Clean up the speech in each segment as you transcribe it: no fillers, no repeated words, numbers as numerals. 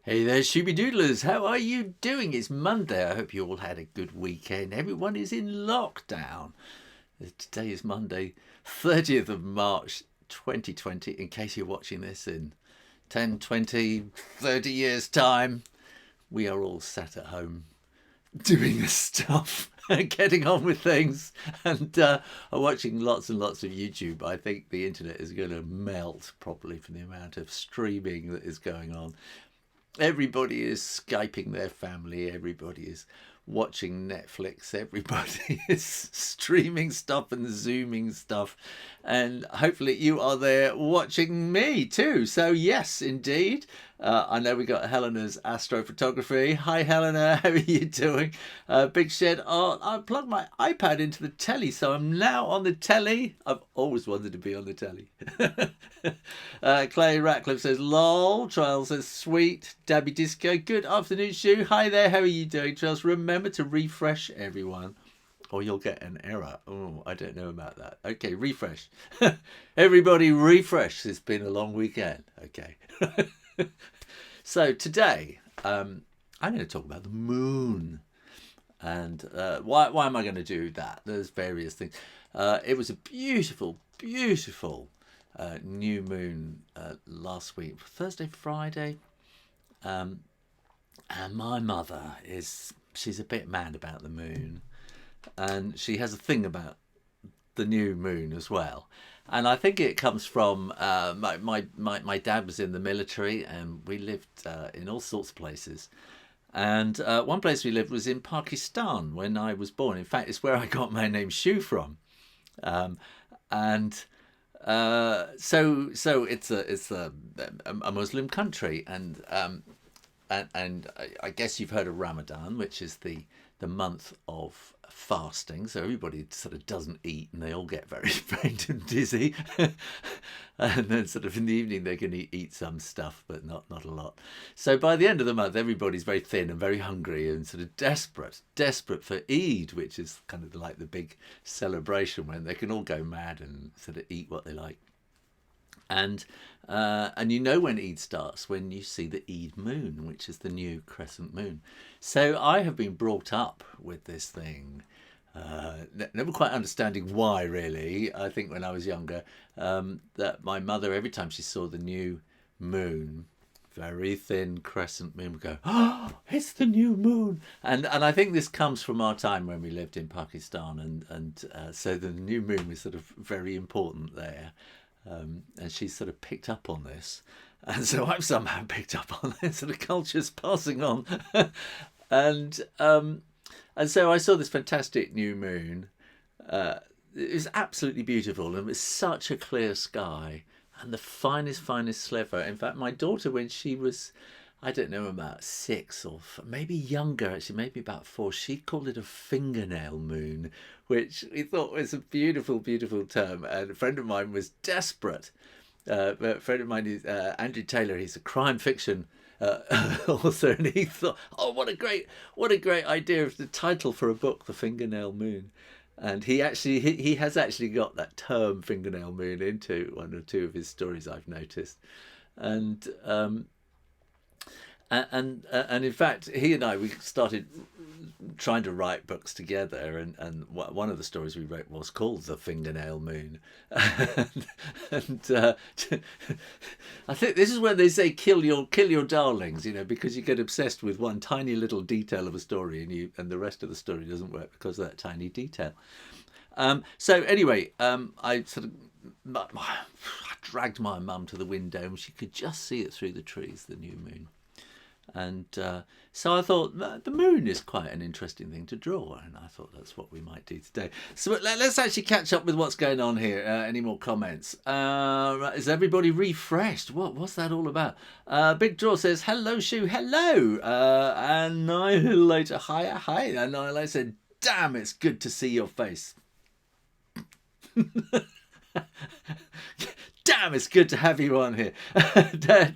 Hey there, Shooby Doodlers. How are you doing? It's Monday. I hope you all had a good weekend. Everyone is in lockdown. Today is Monday, 30th of March 2020. In case you're watching this in 10, 20, 30 years' time, we are all sat at home doing this stuff, getting on with things, and watching lots and lots of YouTube. I think the internet is going to melt probably from the amount of streaming that is going on. Everybody is Skyping their family. Everybody is watching Netflix. Everybody is streaming stuff and zooming stuff. And hopefully you are there watching me too. So yes, indeed. I know we got Helena's astrophotography. Hi Helena, how are you doing? Big Shed. Oh, I plugged my iPad into the telly, so I'm now on the telly. I've always wanted to be on the telly. Clay Ratcliffe says lol. Trial says sweet. Dabby Disco, good afternoon Shoo. Hi there, how are you doing Trials? Remember to refresh everyone or you'll get an error. Oh, I don't know about that. Okay, refresh. Everybody refresh. It's been a long weekend. Okay. So today I'm going to talk about the moon. And why am I going to do that? There's various things. It was a beautiful, beautiful new moon last week, Thursday, Friday. And my mother she's a bit mad about the moon. And she has a thing about the new moon as well. And I think it comes from my dad was in the military and we lived in all sorts of places. And one place we lived was in Pakistan when I was born. In fact, it's where I got my name Shoo from. So it's a Muslim country, and I guess you've heard of Ramadan, which is the month of fasting. So everybody sort of doesn't eat, and they all get very faint and dizzy. And then sort of in the evening they can eat some stuff, but not a lot. So by the end of the month, everybody's very thin and very hungry and sort of desperate for Eid, which is kind of like the big celebration when they can all go mad and sort of eat what they like. And you know when Eid starts when you see the Eid moon, which is the new crescent moon. So I have been brought up with this thing, never quite understanding why really. I think when I was younger, that my mother, every time she saw the new moon, very thin crescent moon, would go, "Oh, it's the new moon!" And I think this comes from our time when we lived in Pakistan, and so the new moon was sort of very important there. And she sort of picked up on this, and so I've somehow picked up on this, and the culture's passing on. and so I saw this fantastic new moon. It was absolutely beautiful, and it was such a clear sky, and the finest sliver. In fact, my daughter, when she was, I don't know, about 6 or maybe younger, actually, maybe about 4, she called it a fingernail moon, which we thought was a beautiful, beautiful term. And a friend of mine was desperate. A friend of mine is Andrew Taylor. He's a crime fiction author, and he thought, "Oh, what a great idea of the title for a book, The Fingernail Moon." And he has actually got that term fingernail moon into 1 or 2 of his stories, I've noticed. And in fact, he and I, we started trying to write books together, and one of the stories we wrote was called The Fingernail Moon. and I think this is where they say kill your darlings, because you get obsessed with one tiny little detail of a story, and the rest of the story doesn't work because of that tiny detail. So anyway, I sort of I dragged my mum to the window, and she could just see it through the trees, the new moon. And so I thought the moon is quite an interesting thing to draw, and I thought that's what we might do today. So let's actually catch up with what's going on here. Any more comments? Is everybody refreshed? What's that all about? Big Draw says, hello, Shoo, hello. Annihilator, hi. Annihilator said, damn, it's good to see your face. Damn, it's good to have you on here.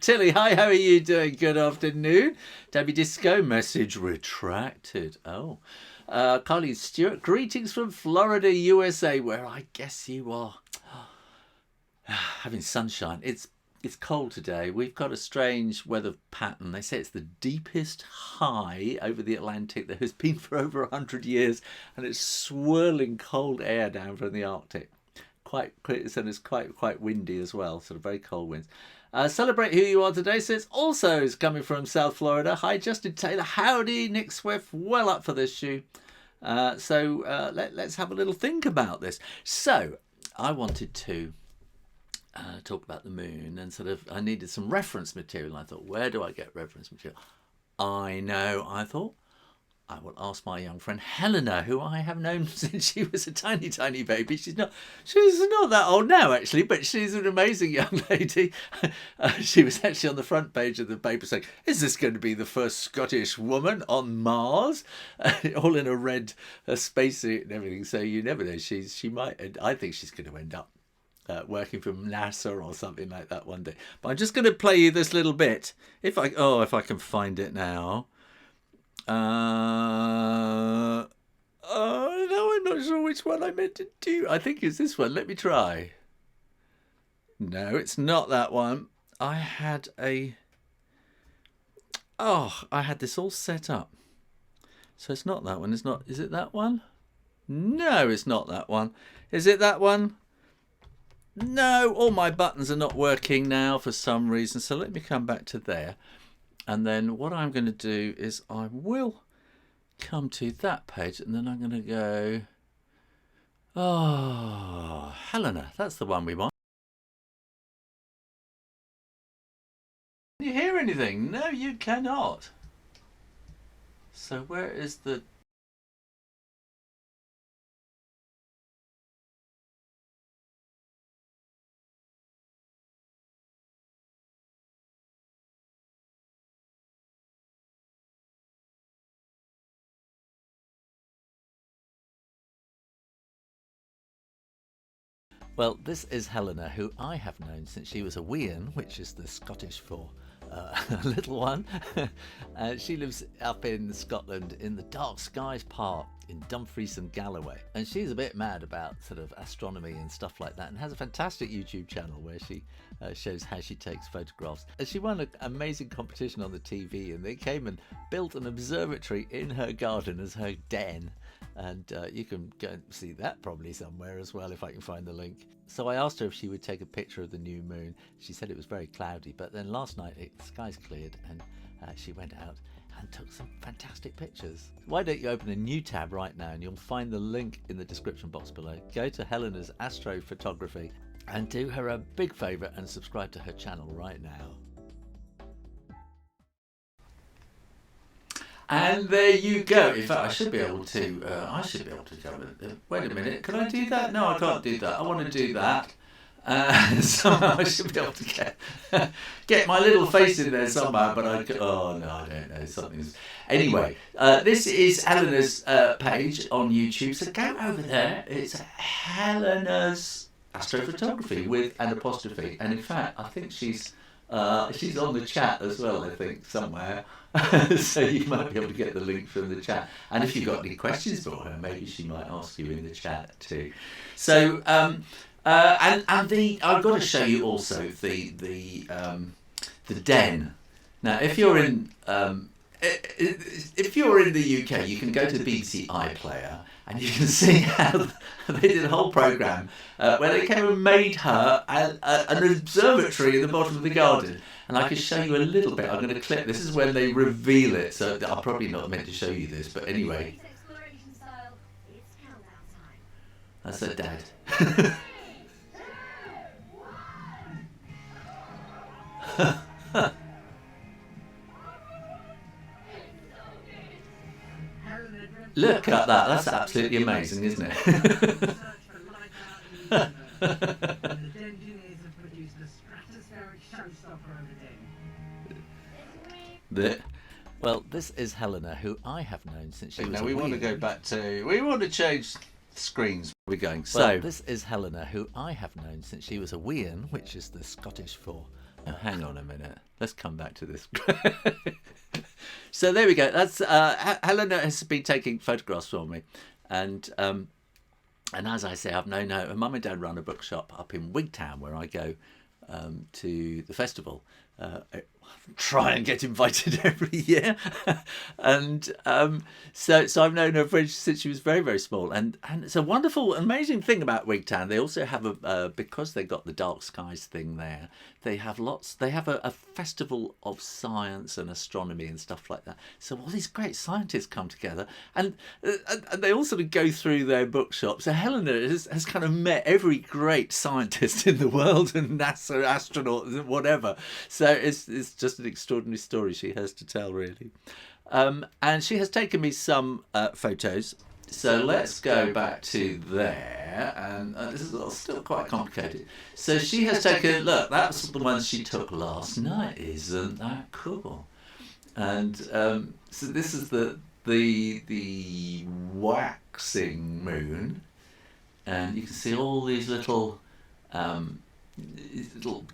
Tilly, hi, how are you doing? Good afternoon. Debbie Disco, message retracted. Oh. Carly Stewart, greetings from Florida, USA, where I guess you are having sunshine. It's It's cold today. We've got a strange weather pattern. They say it's the deepest high over the Atlantic there has been for over 100 years, and it's swirling cold air down from the Arctic. It's quite windy as well, sort of very cold winds. Celebrate who you are today. So it's also is coming from South Florida. Hi, Justin Taylor. Howdy, Nick Swift. Well up for this, Shoo. Let's have a little think about this. So I wanted to talk about the moon, and I needed some reference material. I thought, where do I get reference material? I thought I will ask my young friend Helena, who I have known since she was a tiny baby. She's not that old now, actually, but she's an amazing young lady. She was actually on the front page of the paper saying, "Is this going to be the first Scottish woman on Mars?" All in a red spacesuit and everything. So you never know. She might. I think she's going to end up working from NASA or something like that one day. But I'm just going to play you this little bit. If I can find it now. No, I'm not sure which one I meant to do. I think it's this one. Let me try. No, it's not that one. I had this all set up. So it's not that one. Is it that one? No, it's not that one. Is it that one? No, all my buttons are not working now for some reason. So let me come back to there. And then what I'm going to do is I will come to that page, and then I'm going to go, Helena, that's the one we want. Can you hear anything? No, you cannot. So where is the... Well, this is Helena, who I have known since she was a Huion, which is the Scottish for little one. She lives up in Scotland in the Dark Skies part in Dumfries and Galloway. And she's a bit mad about sort of astronomy and stuff like that, and has a fantastic YouTube channel where she shows how she takes photographs. And she won an amazing competition on the TV, and they came and built an observatory in her garden as her den. And you can go and see that probably somewhere as well if I can find the link. So I asked her if she would take a picture of the new moon. She said it was very cloudy, but then last night the skies cleared, and she went out and took some fantastic pictures. Why don't you open a new tab right now, and you'll find the link in the description box below. Go to Helena's Astrophotography and do her a big favour and subscribe to her channel right now. And there you go. In fact, I should be able to cover it. Wait a minute, can I do that? No, I can't do that. I want to do that. Somehow I should be able to get my little face in there somehow, but I don't know. Anyway, this is Helena's page on YouTube, so go over there. It's Helena's Astrophotography with an apostrophe, and in fact, I think she's on the chat as well, I think, somewhere. So you might be able to get the link from the chat. And if you've got any questions for her, maybe she might ask you in the chat too. So, I've got to show you also the den. Now, if you're in the UK, you can go to the BBC iPlayer, and you can see how they did a whole programme where they came and made her an observatory in the bottom of the garden. And I can show you a little bit. I'm going to clip. This is when they reveal it. So I'm probably not meant to show you this, but anyway. That's her dad. Look at that. That's absolutely amazing, isn't it? Well, this is Helena, who I have known since she was a Huion. We want to go back to... We want to change screens. We're going. So this is Helena, who I have known since she was a Huion, which is the Scottish for... Now, hang on a minute. Let's come back to this. So there we go. That's Helena has been taking photographs for me, and as I say, I've known her. Her mum and dad run a bookshop up in Wigtown, where I go to the festival. I try and get invited every year, and so I've known her since she was very, very small, and it's a wonderful, amazing thing about Wigtown. They also have because they got the Dark Skies thing there. They have a festival of science and astronomy and stuff like that. So all these great scientists come together, and they all sort of go through their bookshops. So Helena has kind of met every great scientist in the world, and NASA astronaut and whatever. So it's just an extraordinary story she has to tell, really. And she has taken me some photos. So let's go back to there, and this is still quite complicated. So she has taken, look, that's the one she took last night. Isn't that cool? And so this is the waxing moon, and you can see all these little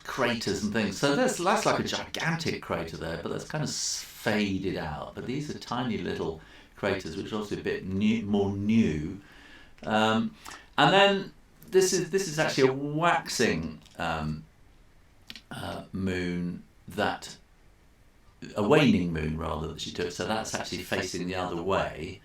craters and things. So that's like a gigantic crater there, but that's kind of faded out. But these are tiny little craters, which are also a bit more new. And then this is actually a waxing moon, a waning moon rather, that she took. So that's actually facing the other way,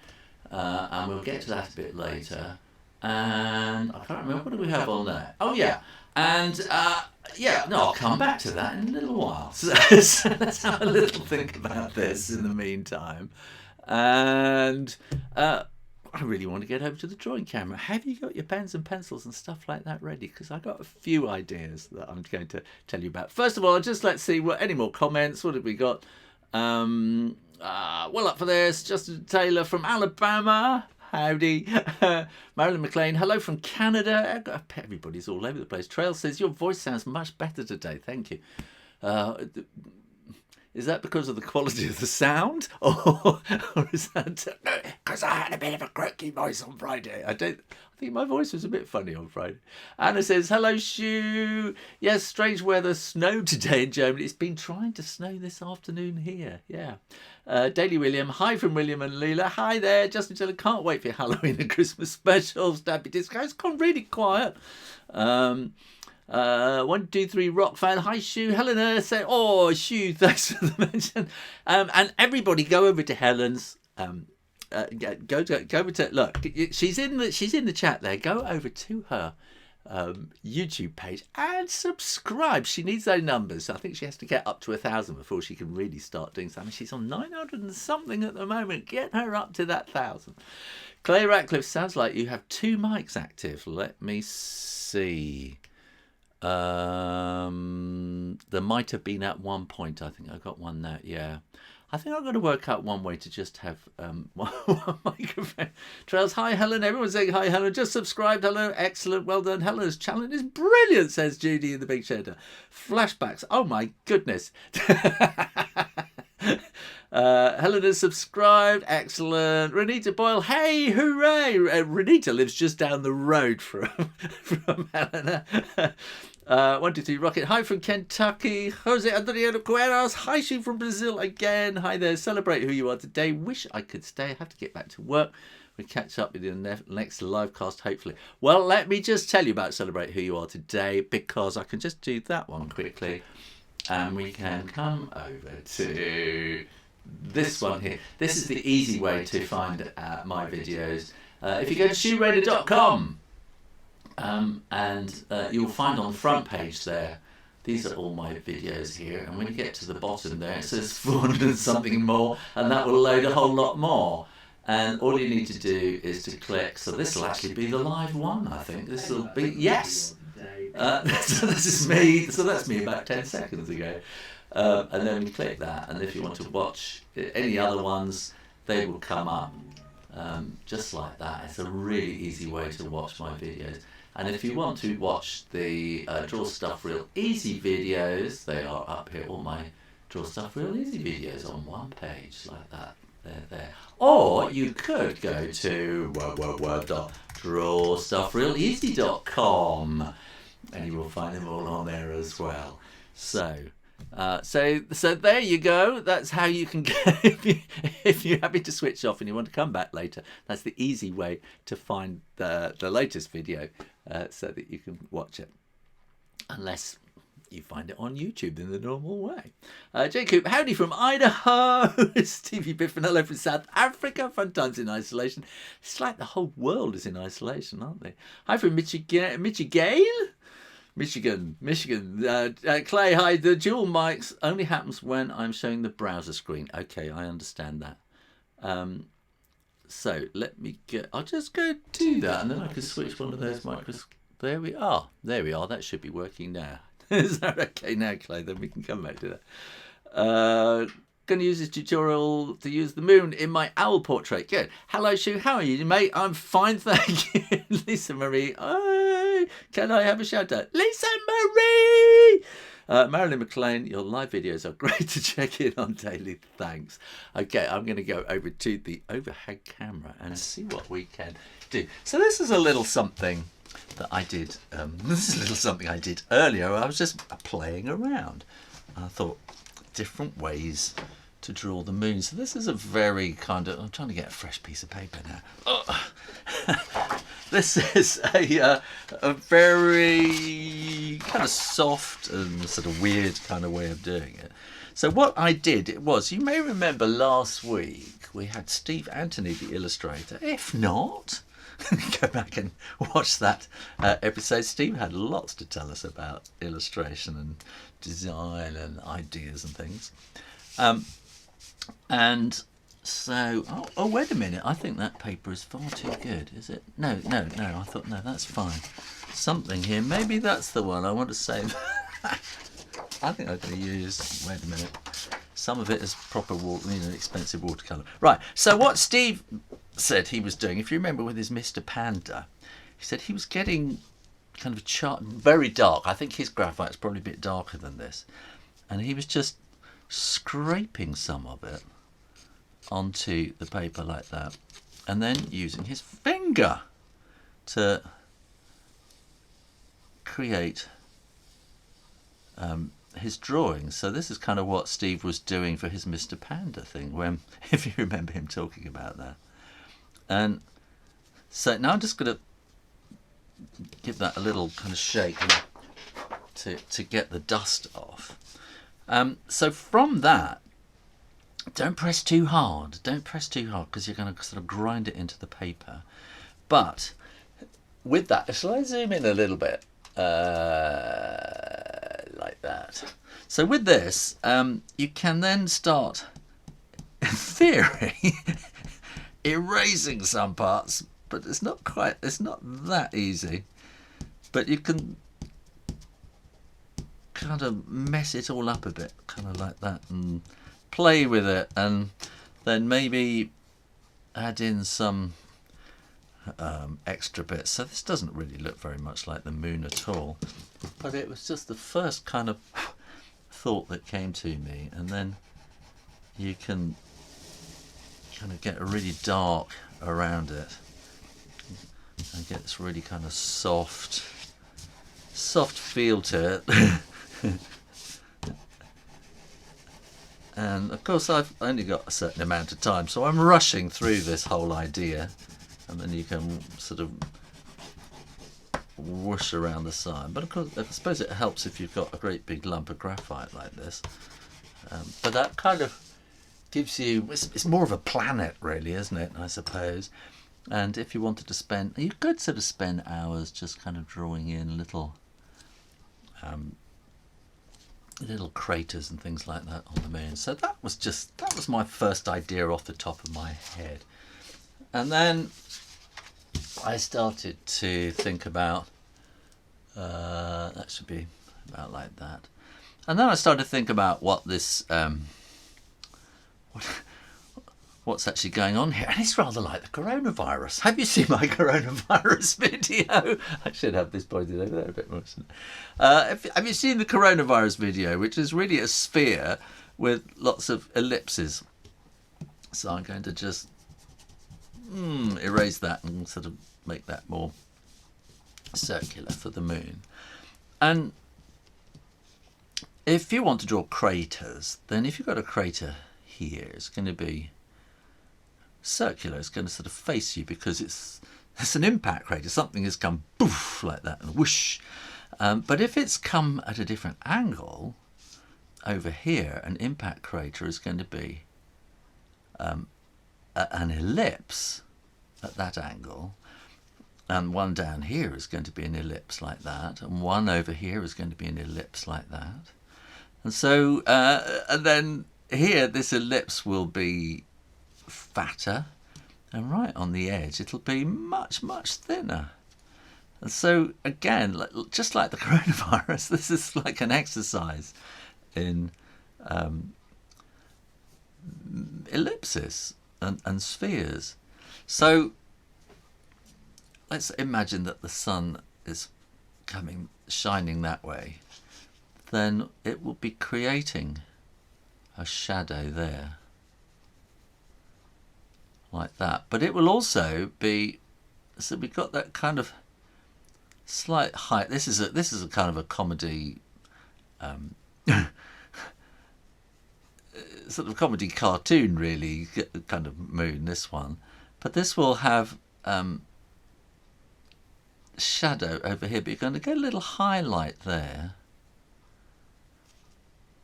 and we'll get to that a bit later. And I can't remember, what do we have on there? Oh yeah. And I'll come back to that in a little while. So let's have a little think about this in the meantime. And I really want to get over to the drawing camera. Have you got your pens and pencils and stuff like that ready? Because I've got a few ideas that I'm going to tell you about. First of all, let's see any more comments. What have we got? Well up for this. Justin Taylor from Alabama. Howdy. Marilyn McLean, hello from Canada. Everybody's all over the place. Trail says, your voice sounds much better today. Thank you. Is that because of the quality of the sound? Or is that because I had a bit of a croaky voice on Friday? I think my voice was a bit funny on Friday. Anna says, hello, Shoo. Yes, strange weather, snow today in Germany. It's been trying to snow this afternoon here. Yeah. Daily William, hi from William and Leela. Hi there. Justin Taylor, can't wait for your Halloween and Christmas specials. Stabby Disco. It's gone really quiet. 1, 2, 3 rock fan. Hi Shoo. Helena said, oh Shoo, thanks for the mention. And everybody go over to Helen's. Go over to, look, she's in the chat there. Go over to her YouTube page and subscribe. She needs those numbers. I think she has to get up to 1,000 before she can really start doing something. She's on 900 and something at the moment. Get her up to that 1,000. Clay Ratcliffe, sounds like you have 2 mics active. Let me see. There might have been at one point. I think I got one now. Yeah, I think I've got to work out one way to just have one microphone. Trails, hi Helen. Everyone's saying hi Helen. Just subscribed. Hello, excellent, well done. Helen's challenge is brilliant, says Judy in the big shedder. Flashbacks. Oh my goodness. Helen has subscribed. Excellent. Renita Boyle. Hey, hooray! Renita lives just down the road from Helena. 1, 2, 3 Rocket. Hi from Kentucky. Jose Adriano Cueros. Hi, Shoo from Brazil again. Hi there. Celebrate who you are today. Wish I could stay. I have to get back to work. We'll catch up with you in the next live cast, hopefully. Well, let me just tell you about Celebrate Who You Are Today, because I can just do that one quickly. And we can come over to this one here. This is the easy way to find my videos. If you go to shoorayner.com, and you'll find on the front page there, these are all my videos here. And when you get to the bottom there, it says 400 and something more, and that will load a whole lot more. And all you need to do is to click. So this will actually be the live one, I think. This will be, yes. So this is me. So that's me about 10 seconds ago. And then we click that. And if you want to watch any other ones, they will come up just like that. It's a really easy way to watch my videos. And if you want to watch the Draw Stuff Real Easy videos, they are up here. All my Draw Stuff Real Easy videos on one page like that. They're there. Or you could go to drawstuffrealeasy.com and you will find them all on there as well. So there you go. That's how you can get, if you're happy to switch off and you want to come back later. That's the easy way to find the latest video so that you can watch it. Unless you find it on YouTube in the normal way. Jacob, howdy from Idaho. Stevie Biffinello from South Africa. Fun times in isolation. It's like the whole world is in isolation, aren't they? Hi from Michigan. Clay, hi. The dual mics only happens when I'm showing the browser screen. Okay, I understand that. So let me get. I'll just go do that, and then I can switch one of those micros. There we are. There we are. That should be working now. Is that okay now, Clay? Then we can come back to that. Going to use this tutorial to use the moon in my owl portrait. Good. Hello, Shoo. How are you, mate? I'm fine, thank you. Lisa Marie. Oh, can I have a shout out? Lisa Marie! Marilyn McLean, your live videos are great to check in on daily. Thanks. Okay, I'm going to go over to the overhead camera and see what we can do. So this is a little something that I did. This is a little something I did earlier. I was just playing around. I thought different ways to draw the moon. So this is a very kind of, I'm trying to get a fresh piece of paper now. Oh. This is a very kind of soft and sort of weird kind of way of doing it. So what I did, it was, you may remember last week we had Steve Anthony, the illustrator. If not, go back and watch that episode. Steve had lots to tell us about illustration and design and ideas and things. And so, oh, wait a minute. I think that paper is far too good, is it? No. I thought, no, that's fine. Something here. Maybe that's the one I want to save. I think I'm going to use, wait a minute. Some of it is proper, expensive watercolour. Right, so what Steve said he was doing, if you remember with his Mr. Panda, he said he was getting kind of very dark. I think his graphite's probably a bit darker than this. And he was just scraping some of it onto the paper like that, and then using his finger to create his drawings. So this is kind of what Steve was doing for his Mr. Panda thing, when, if you remember him talking about that. And so now I'm just going to give that a little kind of shake to get the dust off. So from that, don't press too hard. Don't press too hard, because you're going to sort of grind it into the paper. But with that, shall I zoom in a little bit? Like that. So with this, you can then start, in theory, erasing some parts, but it's not that easy. But you can kind of mess it all up a bit, kind of like that, and play with it, and then maybe add in some extra bits. So this doesn't really look very much like the moon at all, but it was just the first kind of thought that came to me. And then you can kind of get a really dark around it and get this really kind of soft feel to it. And of course I've only got a certain amount of time, so I'm rushing through this whole idea, and then you can sort of whoosh around the side. But of course I suppose it helps if you've got a great big lump of graphite like this. But that kind of gives you, it's more of a planet really, isn't it, I suppose. And if you wanted to spend, you could sort of spend hours just kind of drawing in little craters and things like that on the moon. So that was my first idea off the top of my head. And then I started to think about, that should be about like that. And then I started to think about what this, what's actually going on here. And it's rather like the coronavirus. Have you seen my coronavirus video? I should have this pointed over there a bit more. Have you seen the coronavirus video, which is really a sphere with lots of ellipses? So I'm going to just erase that and sort of make that more circular for the moon. And if you want to draw craters, then if you've got a crater here, it's going to be circular. It's going to sort of face you because it's an impact crater. Something has come poof like that and whoosh. But if it's come at a different angle, over here, an impact crater is going to be an ellipse at that angle, and one down here is going to be an ellipse like that, and one over here is going to be an ellipse like that. And so, and then here, this ellipse will be fatter, and right on the edge, it'll be much, much thinner. And so, again, just like the coronavirus, this is like an exercise in ellipses and spheres. So, let's imagine that the sun is shining that way. Then it will be creating a shadow there, like that. But it will also be, so we've got that kind of slight height. This is a kind of a comedy, sort of comedy cartoon, really, kind of moon, this one. But this will have shadow over here, but you're going to get a little highlight there,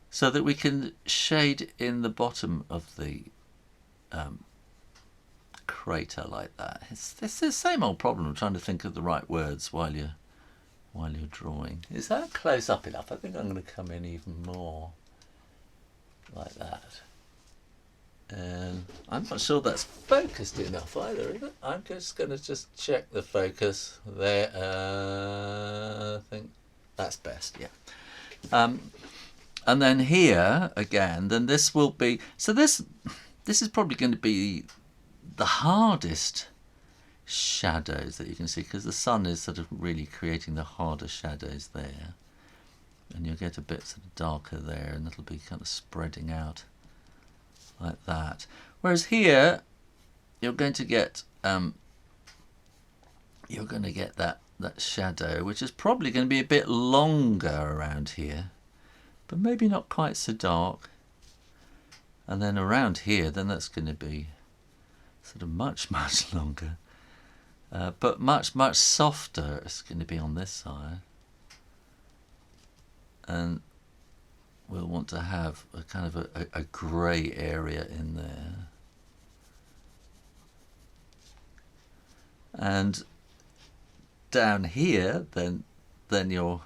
so that we can shade in the bottom of the crater like that. It's the same old problem of trying to think of the right words while you're drawing. Is that close up enough? I think I'm going to come in even more like that. And I'm not sure that's focused enough either, is it? I'm just going to check the focus there. I think that's best, yeah. And then here again, then this will be, so this is probably going to be the hardest shadows that you can see, because the sun is sort of really creating the harder shadows there, and you'll get a bit sort of darker there, and it'll be kind of spreading out like that. Whereas here, you're going to get that shadow, which is probably going to be a bit longer around here, but maybe not quite so dark. And then around here, then that's going to be sort of much, much longer, but much, much softer. It's going to be on this side. And we'll want to have a kind of a grey area in there. And down here, then your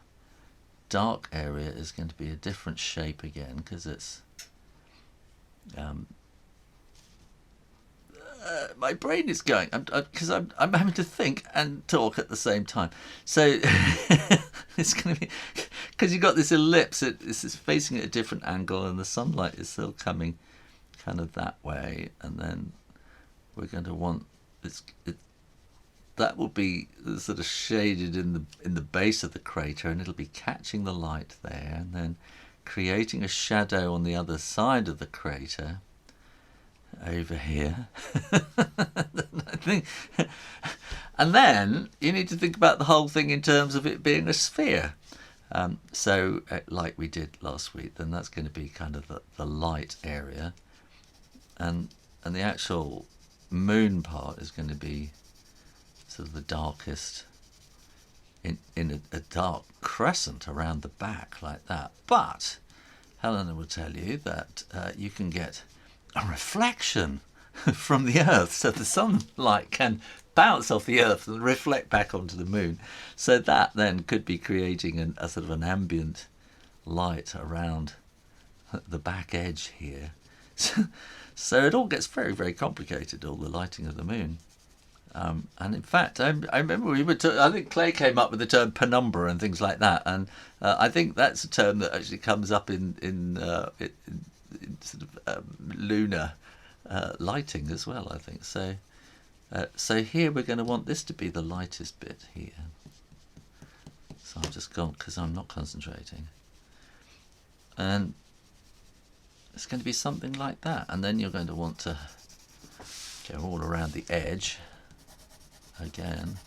dark area is going to be a different shape again, because it's my brain is going, because I'm having to think and talk at the same time. So it's going to be, because you've got this ellipse, this is facing at a different angle, and the sunlight is still coming kind of that way, and then we're going to want that will be sort of shaded in the base of the crater, and it'll be catching the light there, and then creating a shadow on the other side of the crater over here. I think, and then you need to think about the whole thing in terms of it being a sphere. So like we did last week, then that's going to be kind of the light area, and the actual moon part is going to be sort of the darkest, in a dark crescent around the back like that. But Helena will tell you that you can get a reflection from the Earth, so the sunlight can bounce off the Earth and reflect back onto the moon. So that then could be creating a sort of an ambient light around the back edge here. So it all gets very, very complicated, all the lighting of the moon. And in fact, I remember I think Clay came up with the term penumbra and things like that, and I think that's a term that actually comes up in sort of lunar lighting as well, I think. So so here we're going to want this to be the lightest bit here. So I've just gone, because I'm not concentrating, and it's going to be something like that. And then you're going to want to go all around the edge again.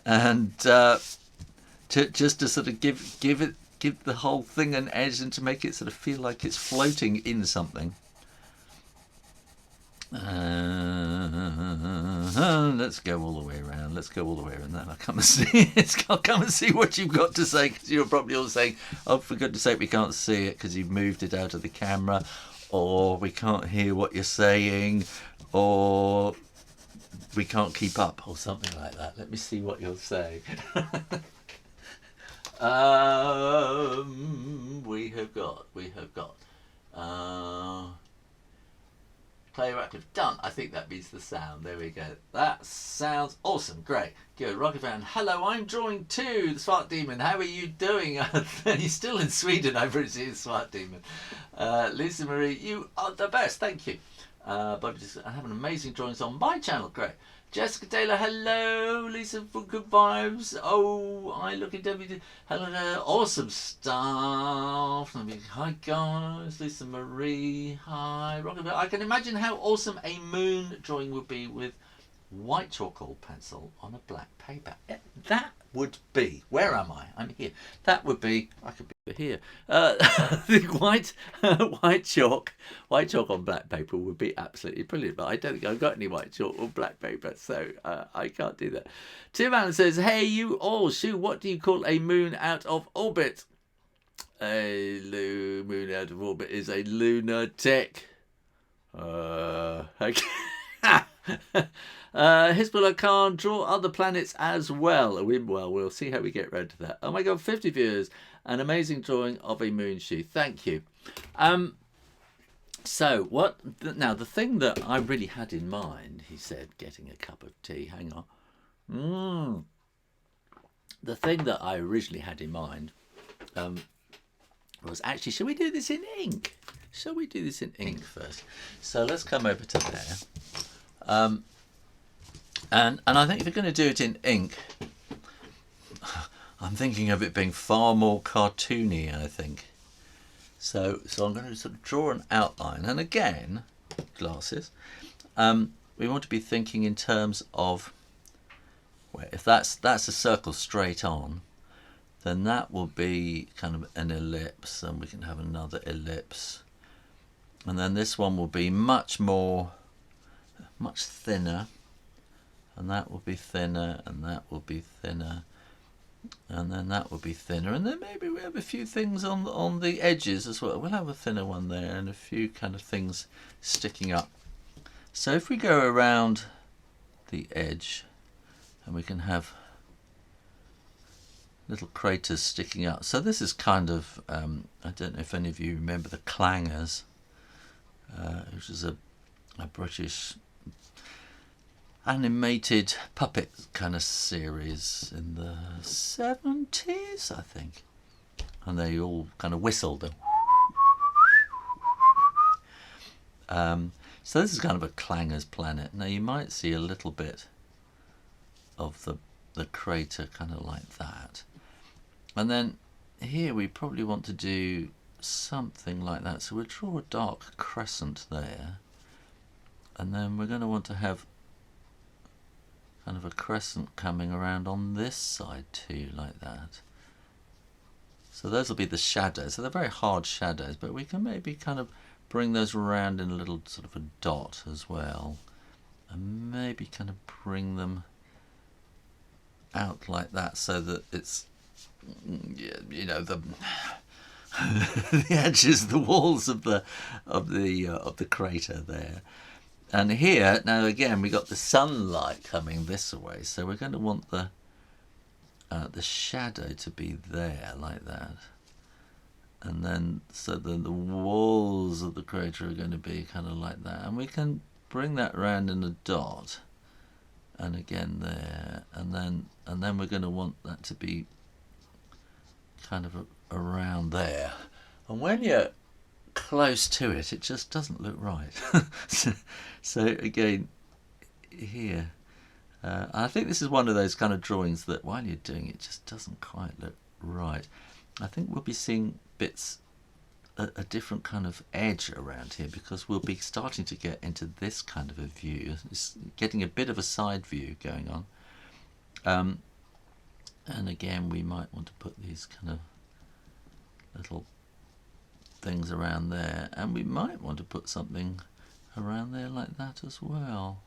And just to sort of give the whole thing an edge, and to make it sort of feel like it's floating in something. And Let's go all the way around. Let's go all the way around. Then I'll come and see. I'll come and see what you've got to say, because you're probably all saying, "Oh, for goodness sake, we can't see it because you've moved it out of the camera," or "We can't hear what you're saying," or "We can't keep up," or something like that. Let me see what you're saying. We have got. Play Radcliffe done. I think that means the sound. There we go. That sounds awesome. Great. Good. Rocket fan. Hello, I'm drawing too. The Smart Demon. How are you doing? You're still in Sweden, I presume, Smart Demon. Lisa Marie, you are the best. Thank you. But I have an amazing drawings on my channel. Great. Jessica Taylor, hello. Lisa, for good vibes. Oh, I look at WD. Hello there. Awesome stuff. Hi guys. Lisa Marie. Hi. Rocket. I can imagine how awesome a moon drawing would be with white charcoal pencil on a black paper. That would be. Where am I? I'm here. That would be. I could be here. The white chalk on black paper would be absolutely brilliant. But I don't think I've got any white chalk or black paper, so I can't do that. Tim Allen says, "Hey, you all, Shoo, what do you call a moon out of orbit?" A moon out of orbit is a lunatic. Okay. Hezbollah can't draw other planets as well. Well, we'll see how we get round to that. Oh my god, 50 viewers. An amazing drawing of a moon shoe. Thank you. So what now, the thing that I really had in mind, he said, getting a cup of tea. Hang on. The thing that I originally had in mind was actually, shall we do this in ink? Shall we do this in ink first? So let's come over to there. And I think if you're going to do it in ink, I'm thinking of it being far more cartoony, I think. So I'm going to sort of draw an outline. And again, glasses, we want to be thinking in terms of, well, if that's a circle straight on, then that will be kind of an ellipse, and we can have another ellipse. And then this one will be much thinner, and that will be thinner, and that will be thinner, and then that will be thinner, and then maybe we have a few things on the edges as well. We'll have a thinner one there and a few kind of things sticking up. So if we go around the edge, and we can have little craters sticking up. So this is kind of, I don't know if any of you remember the Clangers, which is a British animated puppet kind of series in the 70s, I think. And they all kind of whistled. So this is kind of a Clangers planet. Now you might see a little bit of the crater kind of like that. And then here we probably want to do something like that. So we'll draw a dark crescent there. And then we're going to want to have kind of a crescent coming around on this side too, like that. So those will be the shadows. So they're very hard shadows, but we can maybe kind of bring those around in a little sort of a dot as well. And maybe kind of bring them out like that so that it's, you know, the the edges, the walls of the crater there. And here, now again, we got the sunlight coming this way, so we're going to want the shadow to be there like that. And then, so then the walls of the crater are going to be kind of like that. And we can bring that around in a dot. And again there. And then we're going to want that to be kind of around there. And when you're close to it, it just doesn't look right. So again, here, I think this is one of those kind of drawings that while you're doing it, just doesn't quite look right. I think we'll be seeing bits, a different kind of edge around here, because we'll be starting to get into this kind of a view. It's getting a bit of a side view going on. And again, we might want to put these kind of little things around there, and we might want to put something around there like that as well.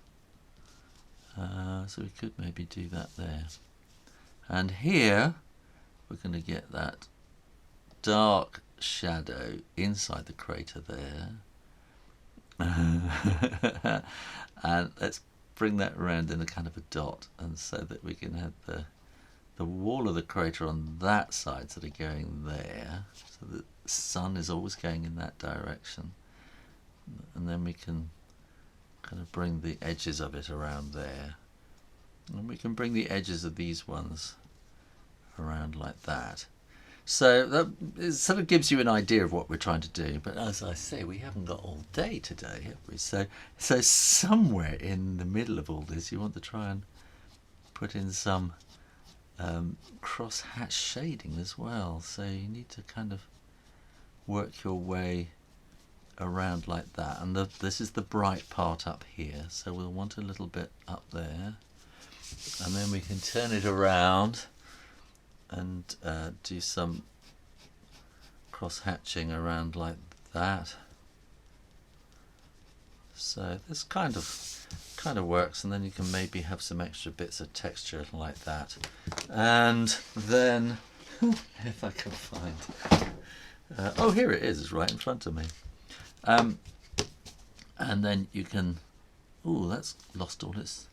So we could maybe do that there. And here we're going to get that dark shadow inside the crater there. And let's bring that around in a kind of a dot, and so that we can have the wall of the crater on that side sort of going there, so the sun is always going in that direction. And then we can kind of bring the edges of it around there, and we can bring the edges of these ones around like that. So that it sort of gives you an idea of what we're trying to do. But as I say, we haven't got all day today, have we? So somewhere in the middle of all this, you want to try and put in some cross-hatch shading as well. So you need to kind of work your way around like that. And this is the bright part up here. So we'll want a little bit up there. And then we can turn it around and do some cross-hatching around like that. So this kind of works, and then you can maybe have some extra bits of texture like that. And then if I can find oh, here it is, it's right in front of me. And then you can, oh, that's lost all its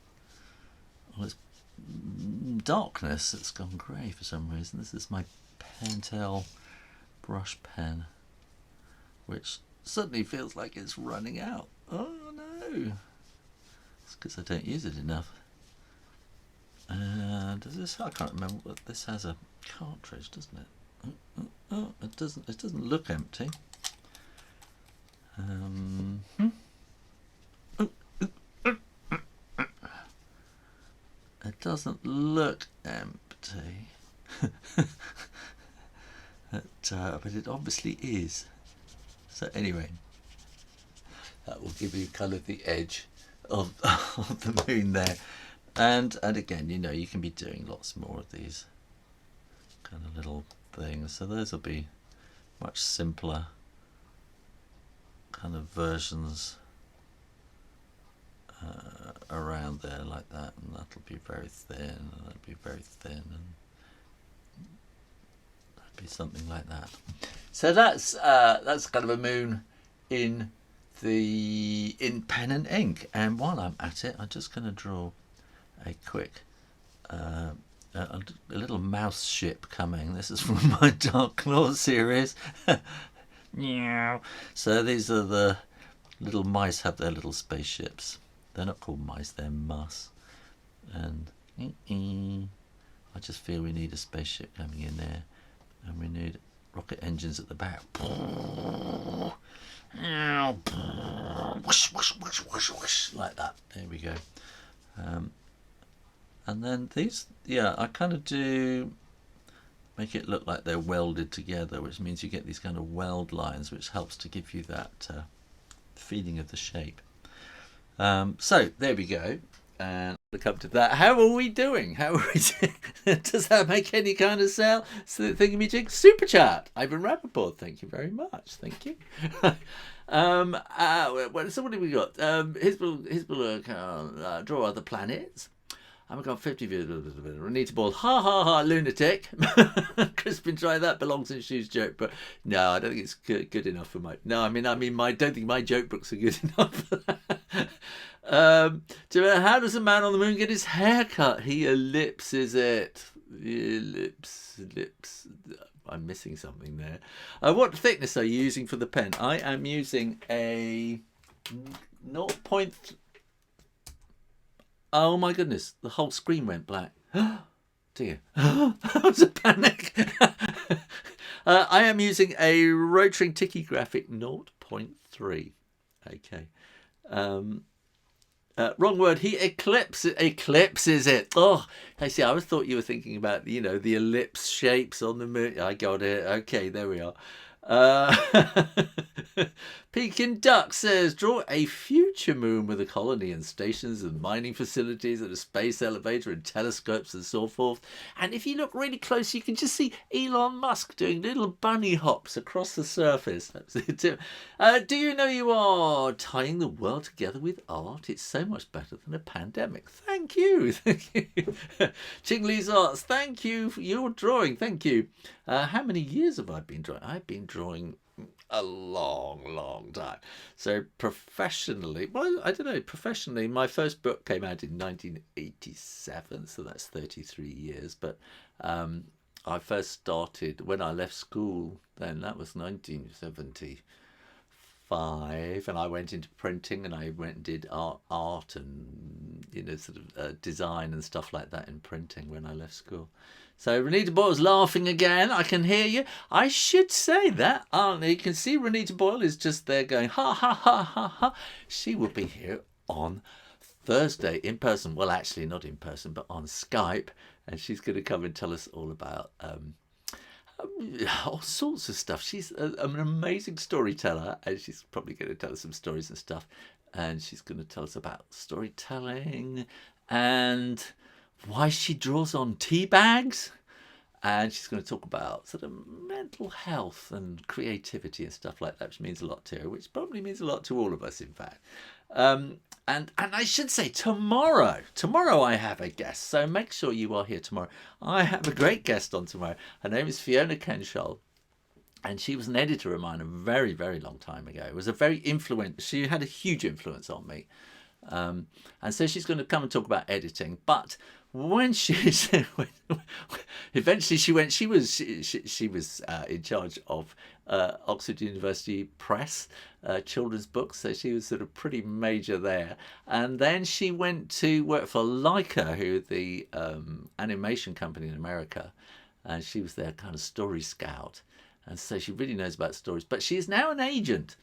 darkness. It's gone grey for some reason. This is my Pentel Brush Pen, which suddenly feels like it's running out. Oh no, it's because I don't use it enough. Does this? I can't remember. What this has a cartridge, doesn't it? Oh, it doesn't. It doesn't look empty. It doesn't look empty, but it obviously is. So anyway, that will give you kind of the edge of the moon there. And again, you know, you can be doing lots more of these kind of little things. So those will be much simpler kind of versions around there like that, and that'll be very thin, and that'll be very thin, and that'll be something like that. So that's kind of a moon in pen and ink. And while I'm at it, I'm just going to draw a quick a little mouse ship coming. This is from my Dark Claw series. So these are the little mice, have their little spaceships. They're not called mice, they're mus. And I just feel we need a spaceship coming in there, and we need rocket engines at the back. Like that. There we go. And then these, yeah, I kind of do make it look like they're welded together, which means you get these kind of weld lines, which helps to give you that feeling of the shape. So there we go. And look up to that. How are we doing? How are we doing? Does that make any kind of sound? So thingamajig? Super chat. Ivan Rappaport, thank you very much. Thank you. So what have we got? Hizbul, draw other planets. I've got 50 views. Renita Ball, ha ha ha, lunatic. Crispin, try that. Belongs in Shoo's joke, but no, I don't think it's good enough for my. No, I mean, I don't think my joke books are good enough for that. How does a man on the moon get his hair cut? He ellipses it. Ellipse. I'm missing something there. What thickness are you using for the pen? I am using a 0.3. Oh my goodness, the whole screen went black. Dear. That was a panic. I am using a Rotring Tikky graphic 0.3. Okay. Wrong word. He eclipses it. Oh, I see. I always thought you were thinking about, you know, the ellipse shapes on the moon. I got it. Okay, there we are. Peking Duck says, draw a future moon with a colony and stations and mining facilities and a space elevator and telescopes and so forth. And if you look really close, you can just see Elon Musk doing little bunny hops across the surface. Do you know you are tying the world together with art? It's so much better than a pandemic. Thank you. Thank you. Chingley's Arts, thank you for your drawing. Thank you. How many years have I been drawing? I've been drawing a long time. So professionally, well, I don't know, professionally, my first book came out in 1987, so that's 33 years. But I first started when I left school, then that was 1975, and I went into printing, and I went and did art and, you know, sort of design and stuff like that in printing when I left school. So Renita Boyle's laughing again. I can hear you. I should say that, aren't you? You can see Renita Boyle is just there going, ha, ha, ha, ha, ha. She will be here on Thursday in person. Well, actually not in person, but on Skype. And she's going to come and tell us all about all sorts of stuff. She's an amazing storyteller, and she's probably going to tell us some stories and stuff. And she's going to tell us about storytelling and why she draws on tea bags, and she's going to talk about sort of mental health and creativity and stuff like that, which means a lot to her, which probably means a lot to all of us, in fact. And I should say tomorrow I have a guest, so make sure you are here tomorrow. I have a great guest on tomorrow. Her name is Fiona Kenshall, and she was an editor of mine a very, very long time ago. It was a very she had a huge influence on me. And so she's going to come and talk about editing, but when eventually she was in charge of Oxford University Press children's books, so she was sort of pretty major there. And then she went to work for Leica, who are the animation company in America, and she was their kind of story scout, and so she really knows about stories. But she is now an agent.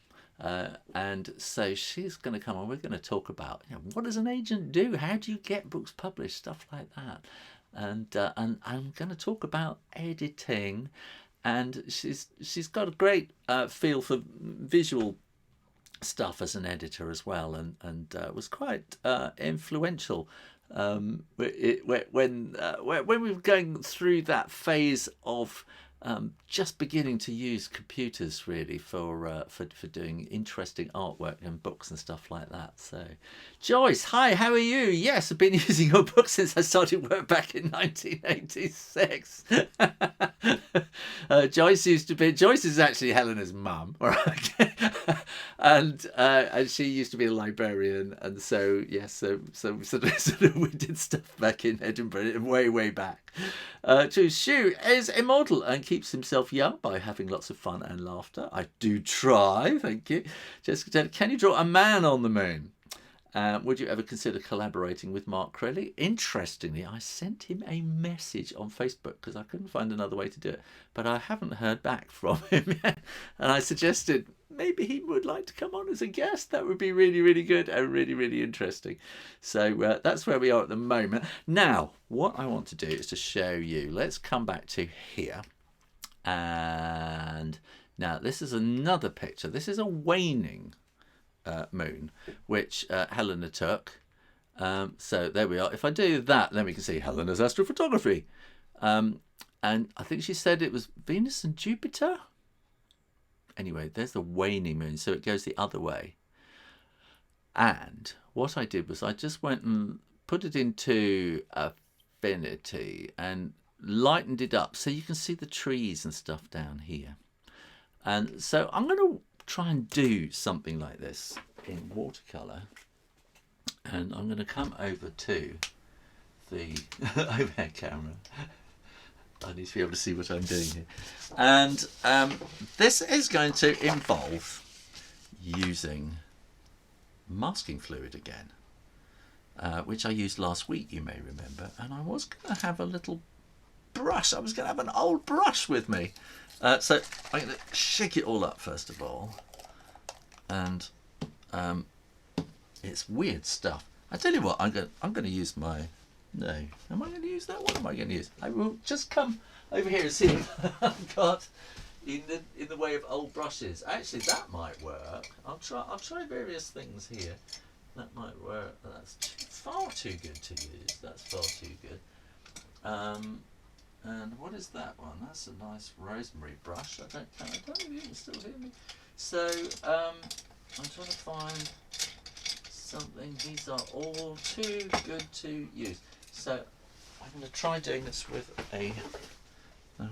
And so she's going to come and we're going to talk about, you know, what does an agent do? How do you get books published? Stuff like that. And I'm going to talk about editing, and she's got a great feel for visual stuff as an editor as well, and was quite influential when we were going through that phase of just beginning to use computers really for doing interesting artwork and books and stuff like that. So, Joyce, hi, how are you? Yes, I've been using your book since I started work back in 1986. Joyce is actually Helena's mum, right? and she used to be a librarian, and so yes, so sort of we did stuff back in Edinburgh way back. Shoo is immortal and keeps himself young by having lots of fun and laughter. I do try, thank you. Jessica said, can you draw a man on the moon? Would you ever consider collaborating with Mark Crowley? Interestingly, I sent him a message on Facebook because I couldn't find another way to do it, but I haven't heard back from him yet. And I suggested maybe he would like to come on as a guest. That would be really, really good and really, really interesting. So that's where we are at the moment. Now, what I want to do is to show you. Let's come back to here. And now this is another picture. This is a waning moon, which Helena took. So there we are. If I do that, then we can see Helena's astrophotography. And I think she said it was Venus and Jupiter. Anyway, there's the waning moon, so it goes the other way. And what I did was I just went and put it into affinity and lightened it up so you can see the trees and stuff down here. And so I'm going to try and do something like this in watercolour, and I'm going to come over to the overhead camera. I need to be able to see what I'm doing here, and this is going to involve using masking fluid again, which I used last week, you may remember, and I was going to have a little brush. I was going to have an old brush with me. So I'm going to shake it all up first of all, and it's weird stuff. I tell you what, I'm going to use my, no, am I going to use that? What am I going to use? I will just come over here and see if I've got, in the way of old brushes. Actually, that might work. I'll try various things here. That might work. That's far too good to use. That's far too good. And what is that one? That's a nice rosemary brush. I don't know if you can still hear me. So I'm trying to find something. These are all too good to use. So I'm going to try doing this with a.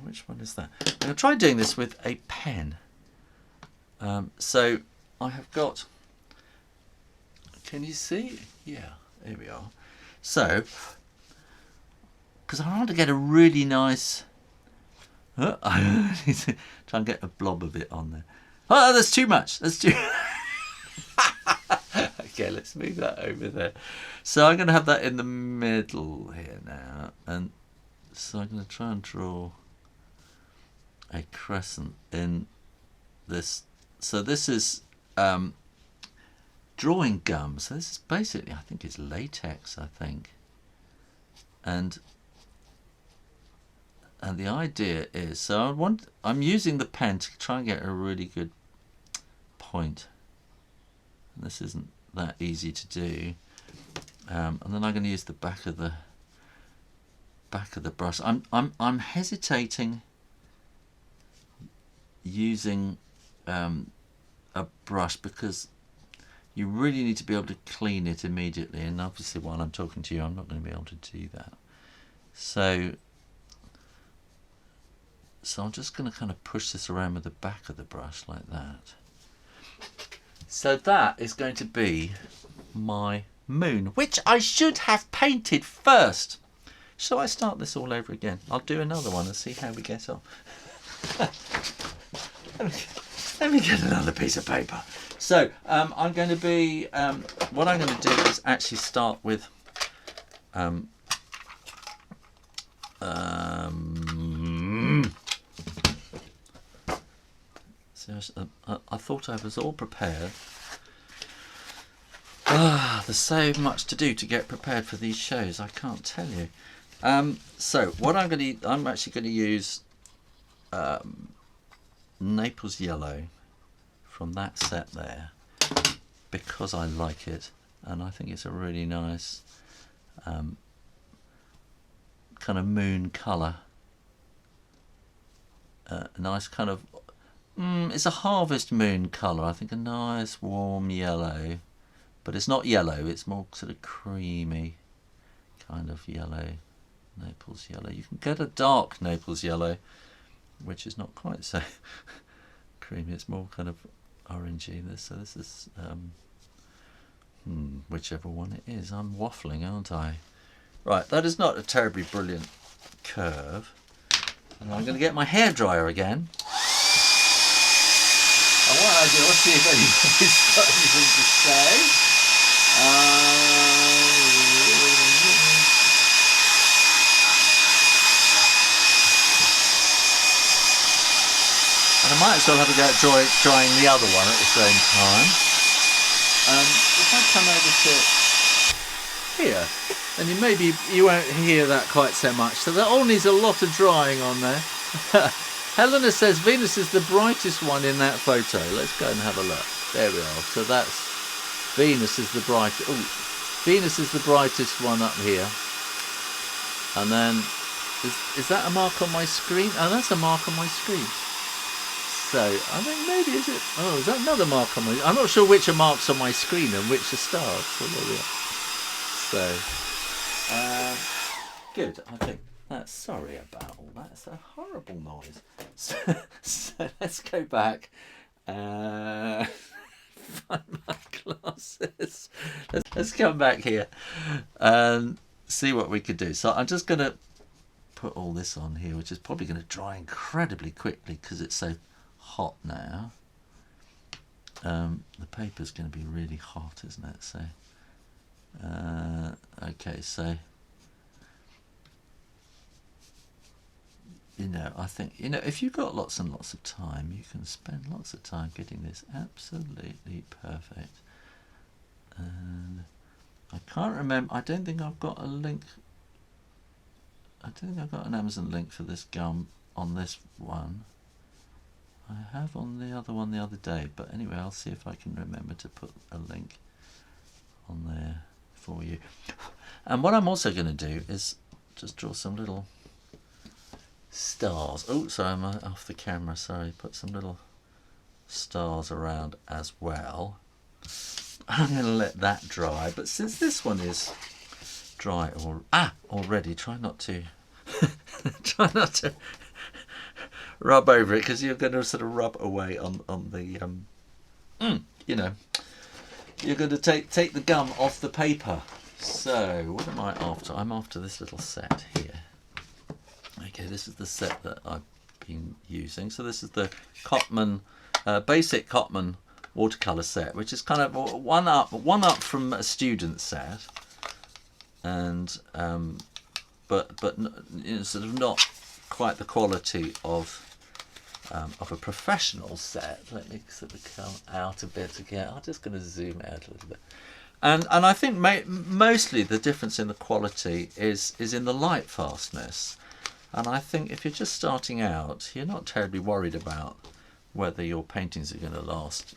Which one is that? I'm going to try doing this with a pen. So I have got. Can you see? Yeah, here we are. So, because I want to get a really nice. I need to try and get a blob of it on there. Oh, that's too much. That's too. Okay, let's move that over there. So I'm going to have that in the middle here now, and so I'm going to try and draw a crescent in this. So this is drawing gum. So this is basically, I think it's latex, I think. And the idea is, so I'm using the pen to try and get a really good point. And this isn't that easy to do. And then I'm going to use the back of the brush. I'm hesitating using a brush because you really need to be able to clean it immediately, and obviously while I'm talking to you I'm not going to be able to do that. So I'm just going to kind of push this around with the back of the brush like that. So that is going to be my moon, which I should have painted first. Shall I start this all over again? I'll do another one and see how we get on. Let me get another piece of paper. So I'm going to be, what I'm going to do is actually start with so I thought I was all prepared. There's so much to do to get prepared for these shows, I can't tell you. So what I'm actually going to use Naples yellow from that set there because I like it, and I think it's a really nice kind of moon colour. Nice kind of it's a harvest moon colour, I think, a nice warm yellow, but it's not yellow, it's more sort of creamy kind of yellow. Naples yellow. You can get a dark Naples yellow, which is not quite so creamy, it's more kind of orangey. So this is whichever one it is. I'm waffling, aren't I? Right, that is not a terribly brilliant curve. And I'm going to get my hairdryer again. And what I do, I'll see if anybody's got anything to say. And I might as well have a go at drying the other one at the same time. If I come over to here, then maybe you won't hear that quite so much. So that all needs a lot of drying on there. Helena says Venus is the brightest one in that photo. Let's go and have a look. There we are. So that's Venus is the brightest. Oh, Venus is the brightest one up here. And then is that a mark on my screen? Oh, that's a mark on my screen. So I think maybe is it? Oh, is that another mark on my? I'm not sure which are marks on my screen and which are stars. So there we are. So good. I think that's, sorry about all that. It's a horrible noise. So let's go back. Find my glasses. Let's come back here and see what we could do. So I'm just going to put all this on here, which is probably going to dry incredibly quickly because it's so hot now. The paper's going to be really hot, isn't it? So okay, so I think if you've got lots and lots of time, you can spend lots of time getting this absolutely perfect. And I can't remember, I don't think I've got a link, I don't think I've got an Amazon link for this gum on this one. I have on the other one the other day, but anyway, I'll see if I can remember to put a link on there for you. And what I'm also going to do is just draw some little stars. Oh, sorry, I'm off the camera, sorry. Put some little stars around as well. I'm going to let that dry, but since this one is dry already, try not to try not to rub over it, because you're going to sort of rub away on the you know, you're going to take the gum off the paper. So what am I after? I'm after this little set here. Okay, this is the set that I've been using. So this is the Cotman basic Cotman watercolor set, which is kind of one up from a student set, and but you know, sort of not quite the quality of a professional set. Let me sort of come out a bit again. I'm just going to zoom out a little bit, and I think mostly the difference in the quality is in the light fastness. And I think if you're just starting out, you're not terribly worried about whether your paintings are going to last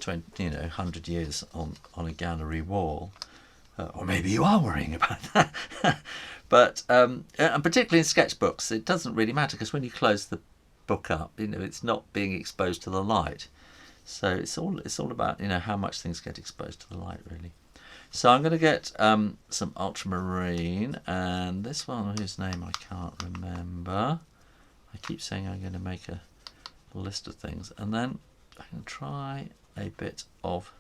100 years on a gallery wall, or maybe you are worrying about that. But and particularly in sketchbooks, it doesn't really matter, because when you close the book up, you know, it's not being exposed to the light. So it's all about, you know, how much things get exposed to the light, really. So I'm going to get some ultramarine, and this one whose name I can't remember. I keep saying I'm going to make a list of things, and then I'm going to try a bit of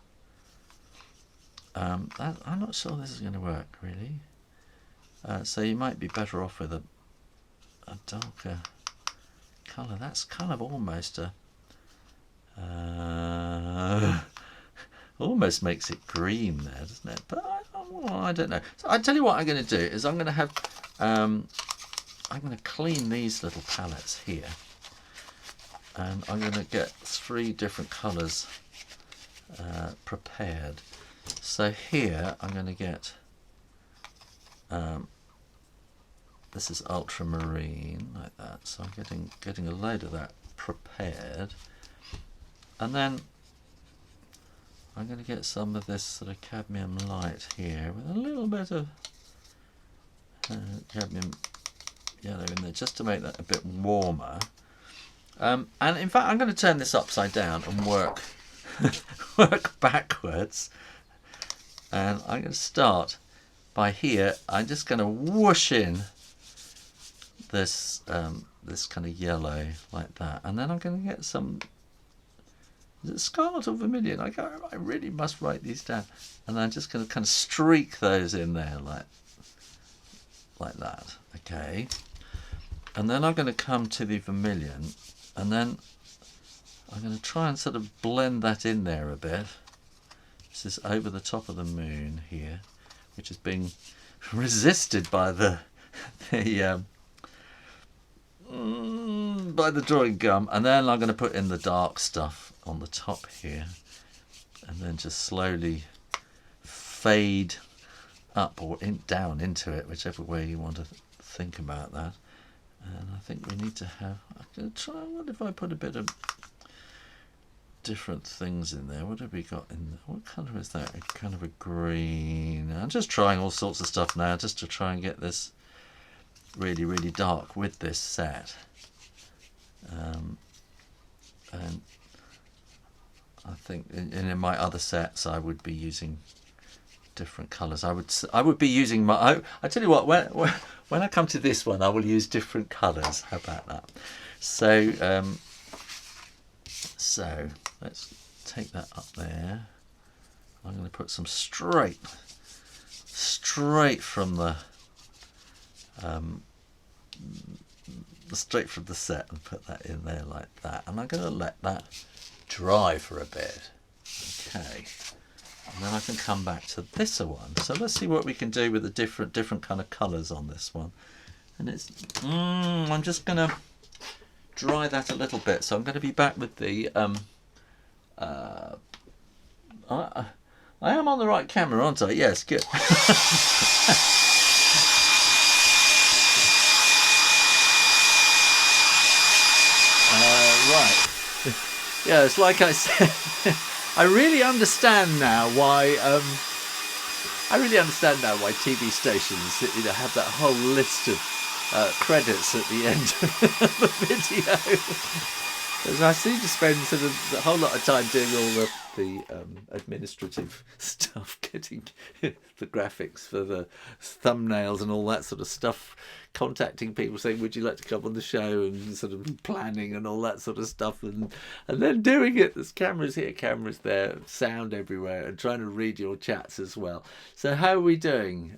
I'm not sure this is going to work really, so you might be better off with a darker colour. That's kind of almost a almost makes it green there, doesn't it? But I don't know. So I tell you what I'm going to do is I'm going to have I'm going to clean these little palettes here, and I'm going to get 3 different colours prepared. So here I'm going to get this is ultramarine like that. So I'm getting a load of that prepared, and then I'm going to get some of this sort of cadmium light here with a little bit of cadmium yellow in there, just to make that a bit warmer. And in fact, I'm going to turn this upside down and work backwards. And I'm going to start by here. I'm just going to whoosh in this this kind of yellow like that, and then I'm going to get some. Is it scarlet or vermilion? I really must write these down. And I'm just going to kind of streak those in there like that. Okay. And then I'm going to come to the vermilion, and then I'm going to try and sort of blend that in there a bit. This is over the top of the moon here, which is being resisted by the drawing gum. And then I'm going to put in the dark stuff on the top here, and then just slowly fade up or down into it, whichever way you want to think about that. And I think we need to have, I'm going to try, what if I put a bit of different things in there? What have we got in there? What colour is that? A kind of a green. I'm just trying all sorts of stuff now, just to try and get this really, really dark with this set. And I think in my other sets I would be using different colours. I would be using my. I tell you what, when I come to this one, I will use different colours. How about that? So so let's take that up there. I'm going to put some straight from the straight from the set, and put that in there like that. And I'm going to let that dry for a bit. Okay. And then I can come back to this one. So let's see what we can do with the different kind of colours on this one. And it's I'm just going to dry that a little bit. So I'm going to be back with the I am on the right camera, aren't I? Yes, good. Right. Yeah, it's like I said. I really understand now why. I really understand now why TV stations, you know, have that whole list of credits at the end of the video. Because I seem to spend sort of a whole lot of time doing all the administrative stuff, getting the graphics for the thumbnails and all that sort of stuff, contacting people saying, would you like to come on the show, and sort of planning and all that sort of stuff, and then doing it. There's cameras here, cameras there, sound everywhere, and trying to read your chats as well. So how are we doing?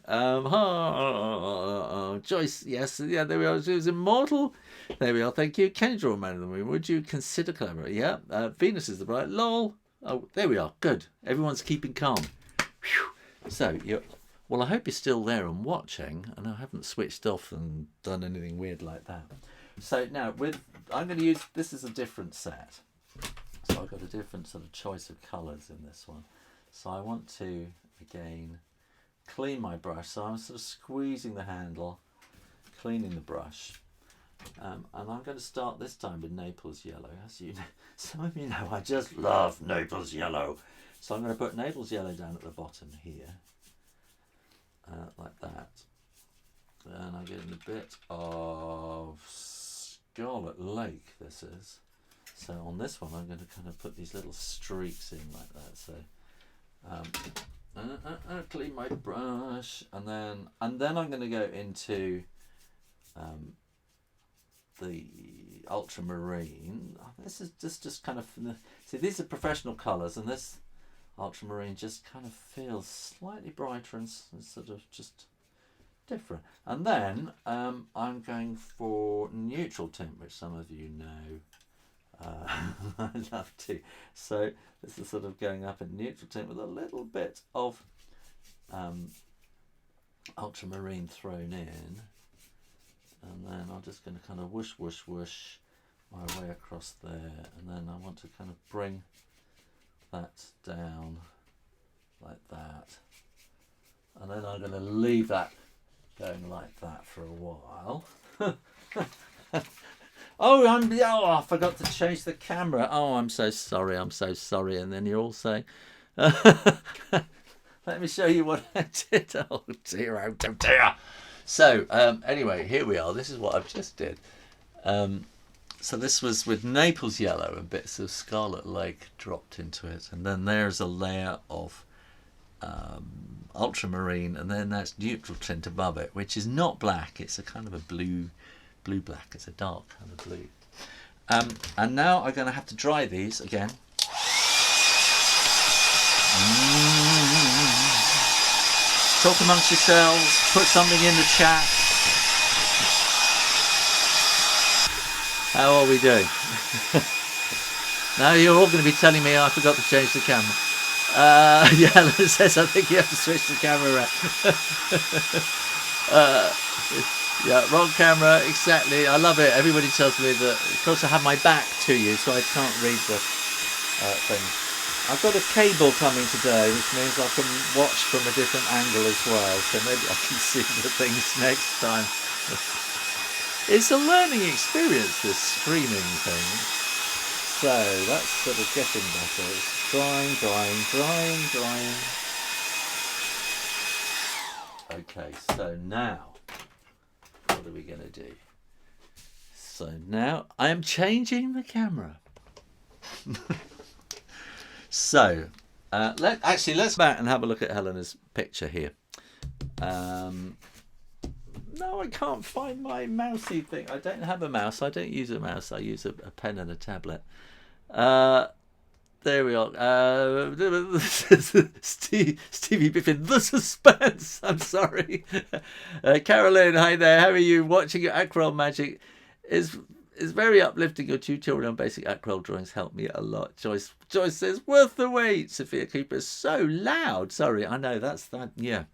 Joyce, yes, yeah, there we are. She was immortal. There we are, thank you. Can you draw a man in the moon? Would you consider collaborating? Yeah. Venus is the bright. Lol. Oh, there we are. Good. Everyone's keeping calm. Whew. So, well, I hope you're still there and watching, and I haven't switched off and done anything weird like that. So now, I'm going to use, this is a different set. So I've got a different sort of choice of colours in this one. So I want to, again, clean my brush. So I'm sort of squeezing the handle, cleaning the brush. And I'm going to start this time with Naples yellow. As you know, some of you know, I just love Naples yellow. So I'm going to put Naples yellow down at the bottom here, like that. And I'm getting a bit of Scarlet Lake, this is. So on this one, I'm going to kind of put these little streaks in like that. So clean my brush, and then I'm going to go into the ultramarine. This is just kind of, see, these are professional colours, and this ultramarine just kind of feels slightly brighter and sort of just different. And then I'm going for neutral tint, which some of you know I love too. So this is sort of going up in neutral tint with a little bit of ultramarine thrown in. And then I'm just going to kind of whoosh, whoosh, whoosh my way across there. And then I want to kind of bring that down like that. And then I'm going to leave that going like that for a while. I forgot to change the camera. Oh, I'm so sorry. And then you're all saying, let me show you what I did. Oh dear. So anyway, here we are. This is what I've just did. So this was with Naples yellow and bits of Scarlet Lake dropped into it, and then there's a layer of ultramarine, and then that's neutral tint above it, which is not black. It's a kind of a blue black. It's a dark kind of blue. And now I'm going to have to dry these again. Talk amongst yourselves, put something in the chat. How are we doing? Now you're all going to be telling me I forgot to change the camera. Yeah, it says I think you have to switch the camera around. Yeah, wrong camera, exactly. I love it. Everybody tells me that. Of course, I have my back to you, so I can't read the thing. I've got a cable coming today, which means I can watch from a different angle as well, so maybe I can see the things next time. It's a learning experience, this streaming thing. So that's sort of getting better. It's drying. Okay, so now, what are we going to do? So now I am changing the camera. So, let's back and have a look at Helena's picture here. No, I can't find my mousey thing. I don't have a mouse. I don't use a mouse. I use a pen and a tablet. There we are. Stevie Biffin, the suspense. I'm sorry. Caroline, hi there. How are you? Watching your aquarelle magic is very uplifting. Your tutorial on basic aquarelle drawings helped me a lot. Joyce says, worth the wait. Sophia Cooper is so loud. Sorry, I know that's that. Yeah.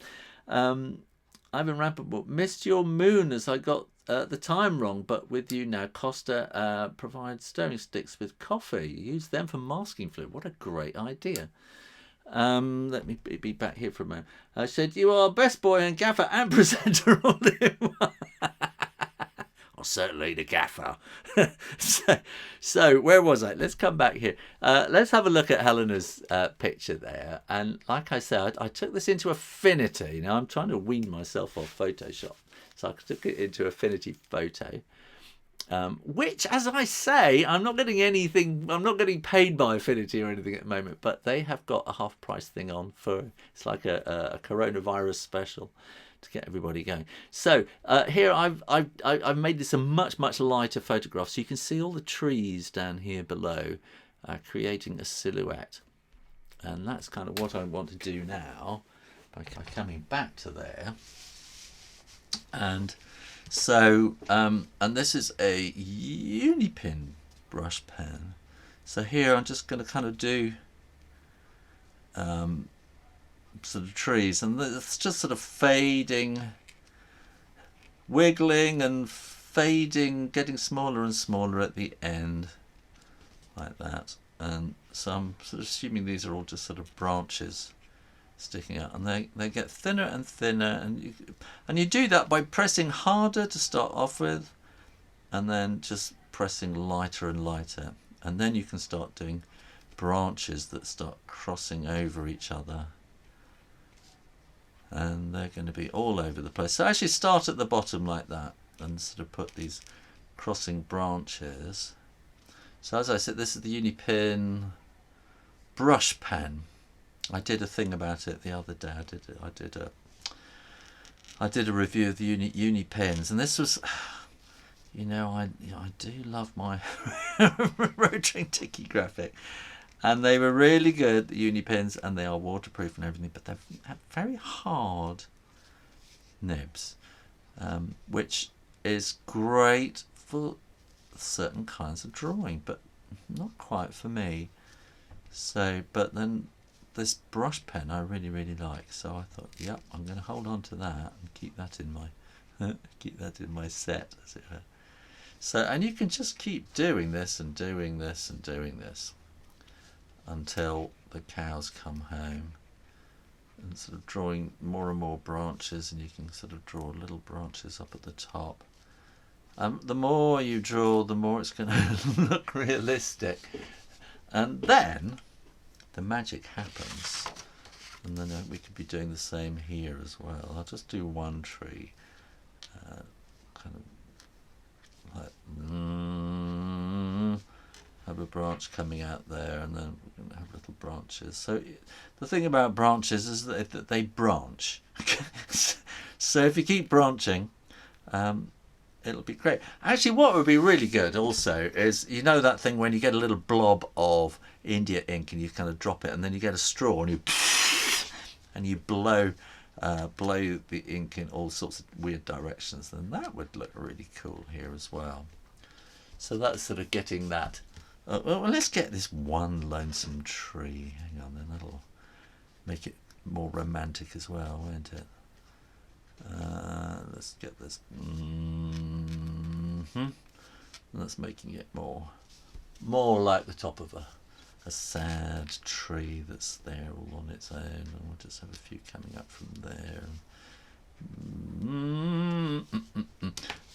Ivan Rappaport, missed your moon as I got the time wrong, but with you now. Costa provides stirring sticks with coffee. Use them for masking fluid. What a great idea. Let me be back here for a moment. I said, you are best boy and gaffer and presenter all in one. or certainly the gaffer. so where was I? Let's come back here. Let's have a look at Helena's picture there. And like I said, I took this into Affinity. Now I'm trying to wean myself off Photoshop. So I took it into Affinity Photo. Which, as I say, I'm not getting anything. I'm not getting paid by Affinity or anything at the moment, but they have got a half price thing on for. It's like a coronavirus special to get everybody going. So here I've made this a much lighter photograph, so you can see all the trees down here below, creating a silhouette, and that's kind of what I want to do now by coming back to there. And so, and this is a Unipin brush pen. So here I'm just going to kind of do sort of trees, and it's just sort of fading, wiggling and fading, getting smaller and smaller at the end, like that. And so I'm sort of assuming these are all just sort of branches sticking out, and they get thinner and thinner, and you do that by pressing harder to start off with, and then just pressing lighter and lighter, and then you can start doing branches that start crossing over each other, and they're going to be all over the place. So actually start at the bottom like that and sort of put these crossing branches. So as I said, this is the Unipin brush pen. I did a thing about it the other day. I did a review of the uni pens, and this was, you know, I do love my Rotring Tikky graphic, and they were really good, the uni pens, and they are waterproof and everything, but they have very hard nibs, which is great for certain kinds of drawing, but not quite for me. So, but then this brush pen I really like, so I thought, yep, I'm going to hold on to that and keep that in my set, as it were. So, and you can just keep doing this and doing this and doing this until the cows come home, and sort of drawing more and more branches, and you can sort of draw little branches up at the top. The more you draw, the more it's going to look realistic, and then the magic happens, and then we could be doing the same here as well. I'll just do one tree, kind of like have a branch coming out there, and then we're going to have little branches. So the thing about branches is that they branch. So if you keep branching, it'll be great. Actually, what would be really good also is, you know that thing when you get a little blob of India ink and you kind of drop it, and then you get a straw and you blow the ink in all sorts of weird directions, then that would look really cool here as well. So that's sort of getting that. Well, let's get this one lonesome tree. Hang on, then that'll make it more romantic as well, won't it? Let's get this. That's making it more like the top of a sad tree that's there all on its own, and we'll just have a few coming up from there.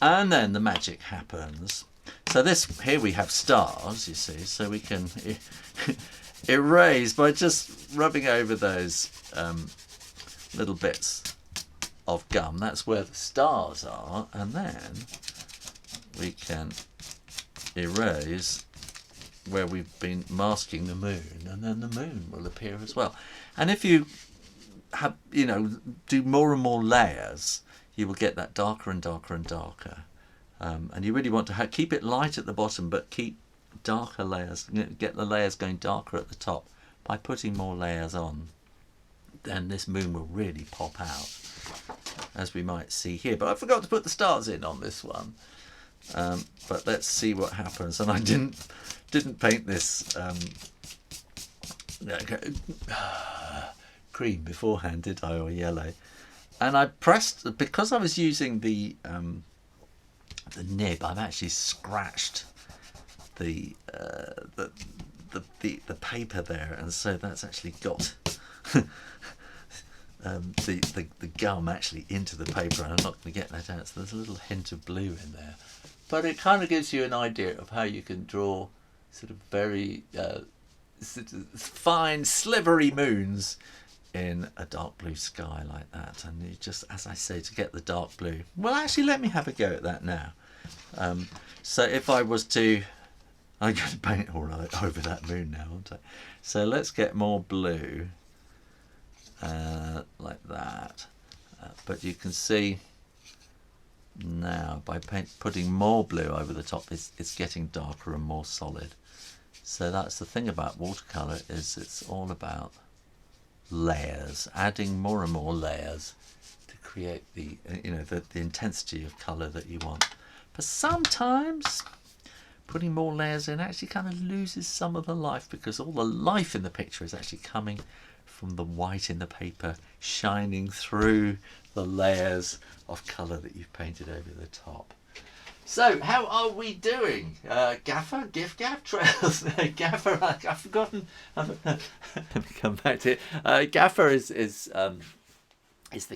And then the magic happens. So this here we have stars, you see, so we can erase by just rubbing over those little bits of gum. That's where the stars are, and then we can erase where we've been masking the moon, and then the moon will appear as well. And if you have, do more and more layers, you will get that darker and darker and darker. And you really want to keep it light at the bottom, but keep darker layers, get the layers going darker at the top. By putting more layers on, then this moon will really pop out, as we might see here. But I forgot to put the stars in on this one. But let's see what happens. And I didn't paint this cream beforehand, did I, or yellow? And I pressed, because I was using the nib, I've actually scratched the paper there, and so that's actually got the gum actually into the paper, and I'm not going to get that out, so there's a little hint of blue in there. But it kind of gives you an idea of how you can draw sort of very sort of fine, slivery moons in a dark blue sky like that. And you just, as I say, to get the dark blue. Well, actually, let me have a go at that now. So if I was to, I'm going to paint all right over that moon now, aren't I? So let's get more blue, like that. But you can see now by putting more blue over the top, it's getting darker and more solid. So that's the thing about watercolour, is it's all about layers, adding more and more layers to create the, you know, the intensity of colour that you want. But sometimes putting more layers in actually kind of loses some of the life, because all the life in the picture is actually coming from the white in the paper shining through the layers of colour that you've painted over the top. So, how are we doing? Gaffer, gift gaff, trails, Gaffer. I've forgotten. Let me come back to it. Gaffer is the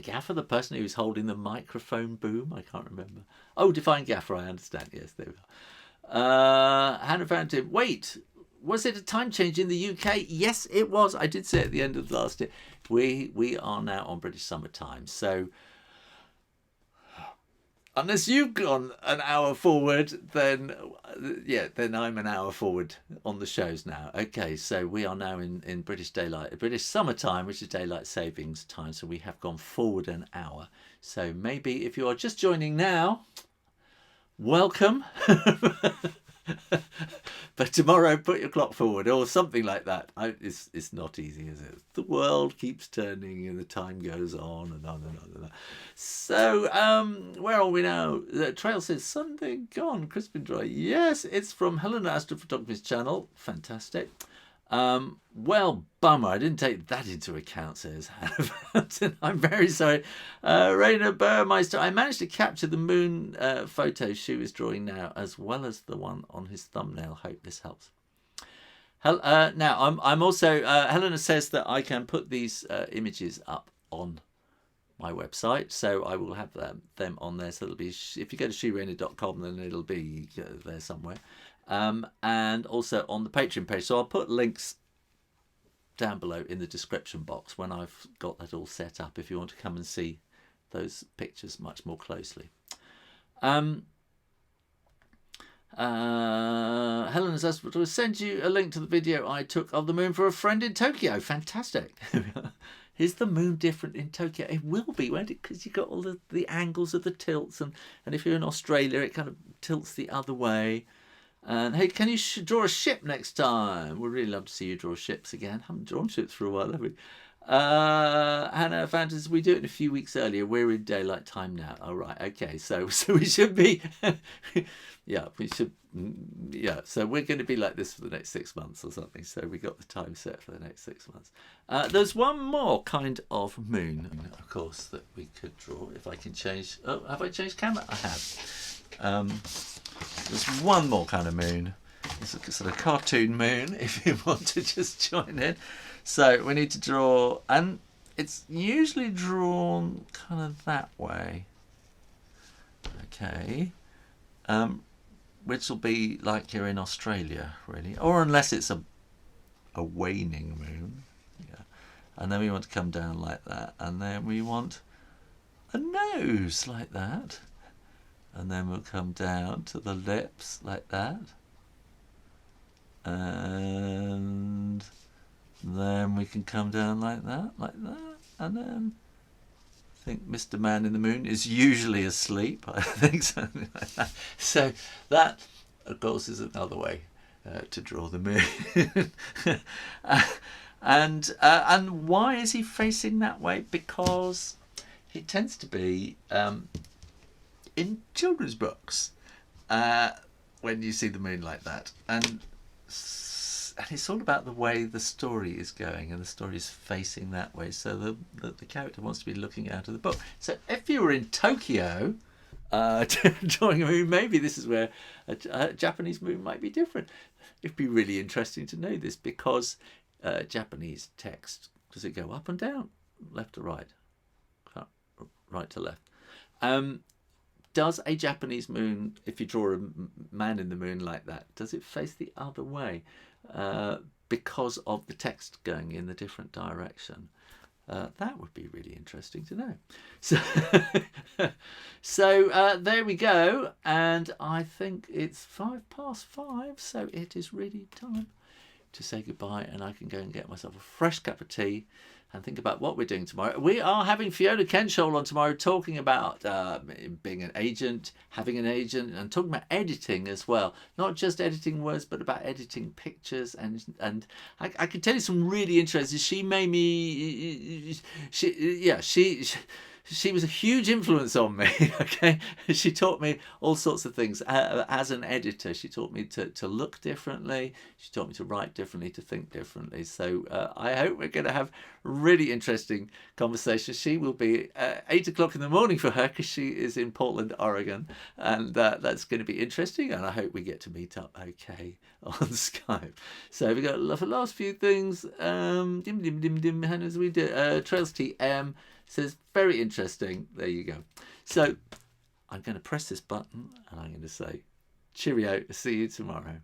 gaffer the person who's holding the microphone boom? I can't remember. Oh, define gaffer. I understand. Yes, there we are. Hannah found him. Wait, was it a time change in the UK? Yes, it was. I did say at the end of last year. We are now on British summertime, so. Unless you've gone an hour forward, then yeah, then I'm an hour forward on the shows now. Okay, so we are now in British daylight, British summertime, which is daylight savings time. So we have gone forward an hour. So maybe if you are just joining now, welcome. But tomorrow put your clock forward or something like that. It's not easy, is it? The world keeps turning and the time goes on and on and on and on. So where are we now? The trail says something gone crisp and dry. Yes, it's from Helena Astrophotography's channel. Fantastic. Well, bummer, I didn't take that into account, says Hannah. I'm very sorry. Rainer Burmeister, I managed to capture the moon photo Shoo is drawing now, as well as the one on his thumbnail. Hope this helps. Now, I'm also, Helena says that I can put these images up on my website, so I will have them on there. So it'll be, if you go to shoorayner.com, then it'll be there somewhere. And also on the Patreon page. So I'll put links down below in the description box when I've got that all set up, if you want to come and see those pictures much more closely. Helen says, "We'll send you a link to the video I took of the moon for a friend in Tokyo." Fantastic. Is the moon different in Tokyo? It will be, won't it? Because you've got all the angles of the tilts, and if you're in Australia, it kind of tilts the other way. And hey, can you draw a ship next time? We'd really love to see you draw ships again. Haven't drawn ships for a while, have we? Hannah Fantasy, we do it a few weeks earlier. We're in daylight time now. All right, okay. So we should be, yeah, we should, yeah. So we're going to be like this for the next 6 months or something. So we got the time set for the next 6 months. There's one more kind of moon, of course, that we could draw. If I can change. Oh, have I changed camera? I have. There's one more kind of moon. It's a sort of cartoon moon, if you want to just join in. So we need to draw, and it's usually drawn kind of that way. Okay. Which will be like you're in Australia, really. Or unless it's a waning moon. Yeah. And then we want to come down like that. And then we want a nose like that. And then we'll come down to the lips like that. And then we can come down like that. And then I think Mr. Man in the Moon is usually asleep. I think something like that. So that, of course, is another way to draw the moon. And why is he facing that way? Because he tends to be... in children's books, when you see the moon like that, and it's all about the way the story is going, and the story is facing that way, so the character wants to be looking out of the book. So if you were in Tokyo drawing a moon, maybe this is where a Japanese moon might be different. It'd be really interesting to know this, because Japanese text, does it go up and down, left or right? right to left. Does a Japanese moon, if you draw a man in the moon like that, does it face the other way because of the text going in the different direction? That would be really interesting to know. So, there we go. And I think it's 5:05, so it is really time to say goodbye, and I can go and get myself a fresh cup of tea and think about what we're doing tomorrow. We are having Fiona Kenshall on tomorrow, talking about being an agent, having an agent, and talking about editing as well. Not just editing words, but about editing pictures. And I can tell you some really interesting. She made me. She was a huge influence on me. Okay, she taught me all sorts of things as an editor. She taught me to look differently. She taught me to write differently, to think differently. So I hope we're going to have really interesting conversations. She will be 8 o'clock in the morning for her, because she is in Portland, Oregon, and that's going to be interesting. And I hope we get to meet up okay on Skype. So we got the last few things. As we do, Trails TM says, very interesting. There you go. So I'm going to press this button and I'm going to say cheerio, see you tomorrow.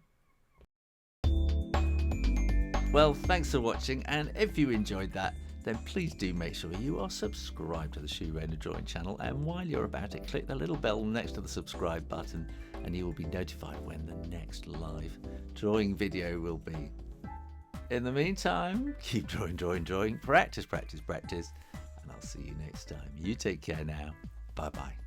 Well, thanks for watching, and if you enjoyed that, then please do make sure you are subscribed to the Shoo Rayner drawing channel, and while you're about it, click the little bell next to the subscribe button and you will be notified when the next live drawing video will be. In the meantime, keep drawing, practice, and I'll see you next time. You take care now. Bye-bye.